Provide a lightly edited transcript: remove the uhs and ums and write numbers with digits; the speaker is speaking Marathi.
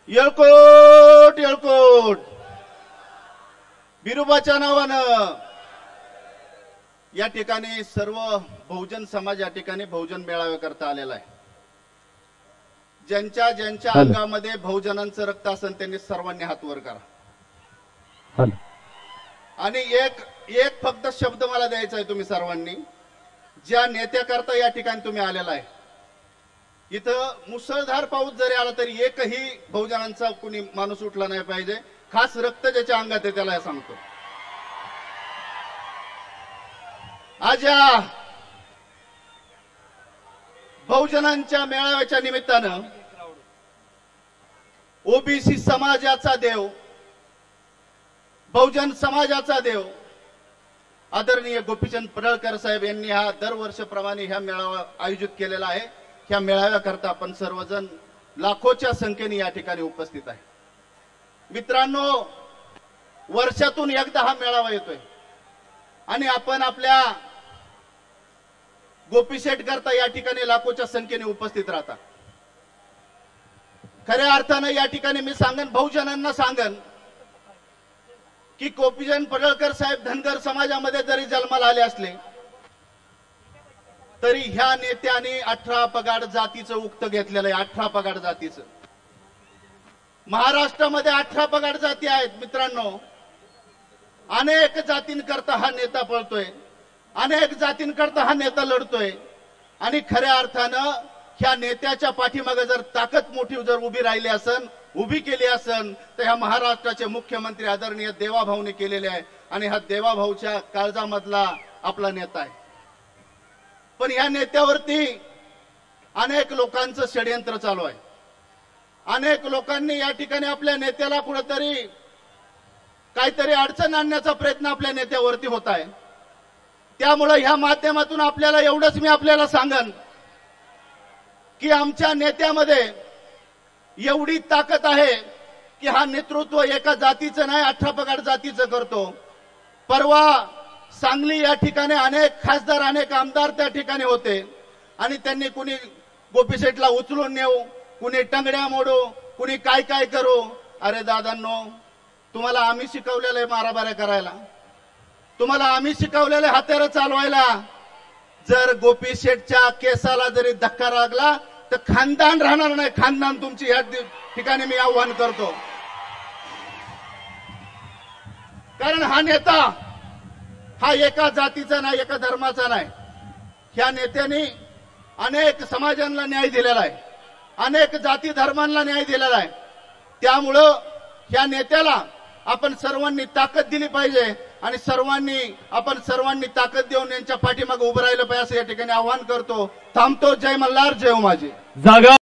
येळकोट येळकोट बिरुबाच्या नावानं या ठिकाणी सर्व बहुजन समाज या ठिकाणी बहुजन मेळावे करता आलेला आहे। ज्यांच्या ज्यांच्या अंगामध्ये बहुजनांचं रक्त असेल त्यांनी सर्वांनी हात वर करा। आणि एक फक्त शब्द मला द्यायचा आहे तुम्ही सर्वांनी, ज्या नेत्याकरता या ठिकाणी तुम्ही आलेला आहे, इथं मुसळधार पाऊस जरी आला तरी एकही बहुजनांचा कोणी माणूस उठला नाही पाहिजे। खास रक्त ज्याच्या अंगात आहे त्याला सांगतो। आज या बहुजनांच्या मेळाव्याच्या निमित्तानं ओबीसी समाजाचा देव, बहुजन समाजाचा देव आदरणीय गोपीचंद पडळकर साहेब यांनी हा दरवर्षीप्रमाणे ह्या मेळावा आयोजित केलेला आहे। ह्या मेळाव्याकरता आपण सर्वजण लाखोच्या संख्येने या ठिकाणी उपस्थित आहे। मित्रांनो, वर्षातून एकदा हा मेळावा येतोय आणि आपण आपल्या गोपीशेठ करता या ठिकाणी लाखोच्या संख्येने उपस्थित राहता। खऱ्या अर्थाने या ठिकाणी मी सांगन, बहुजनांना सांगन की गोपीचंद पडळकर साहेब धनगर समाजामध्ये जरी जन्माला आले असले तरी ह्या नेत्याने 18 पगाड जातीचं उक्त घेतलेलं आहे। 18 पगाड जातीचं महाराष्ट्रामध्ये 18 पगाड जाती आहेत। मित्रांनो, अनेक जातींकरता हा नेता पळतोय, अनेक जातींकरता हा नेता लढतोय आणि खऱ्या अर्थानं ह्या नेत्याच्या पाठीमागे जर ताकद मोठी जर उभी राहिली असन, उभी केली असन, तर ह्या महाराष्ट्राचे मुख्यमंत्री आदरणीय देवाभाऊने केलेले आहे आणि हा देवाभाऊच्या काळजामधला आपला नेता आहे। पण ह्या नेत्यावरती अनेक लोकांचं षडयंत्र चालू आहे। अनेक लोकांनी या ठिकाणी आपल्या नेत्याला कुठेतरी काहीतरी अडचण आणण्याचा प्रयत्न आपल्या नेत्यावरती होत आहे। त्यामुळे ह्या माध्यमातून आपल्याला एवढंच मी आपल्याला सांगन की आमच्या नेत्यामध्ये एवढी ताकद आहे की हा नेतृत्व एका जातीचं नाही 18 पगाड जातीचं करतो। परवा सांगली या ठिकाणी अनेक खासदार, अनेक आमदार त्या ठिकाणी होते आणि त्यांनी कुणी गोपीशेठला उचलून नेऊ, कुणी टंगड्या मोडू, कुणी काय काय करू। अरे दादांनो, तुम्हाला आम्ही शिकवलेलं आहे मारामाऱ्या करायला, तुम्हाला आम्ही शिकवलेले हत्यारं चालवायला। जर गोपीशेठच्या केसाला जरी धक्का लागला तर खानदान राहणार नाही, खानदान तुमची या ठिकाणी मी आव्हान करतो। कारण हा नेता हा एका जातीचा नाही, एका धर्माचा नाही। ह्या नेत्याने अनेक समाजांना न्याय दिलेला आहे, अनेक जाती धर्मांना न्याय दिलेला आहे। त्यामुळं ह्या नेत्याला आपण सर्वांनी ताकद दिली पाहिजे आणि आपण सर्वांनी ताकद देऊन यांच्या पाठीमागे उभं राहिलं पाहिजे असं या ठिकाणी आवाहन करतो। थांबतो। जय मल्हार, जय उमाजी। जागा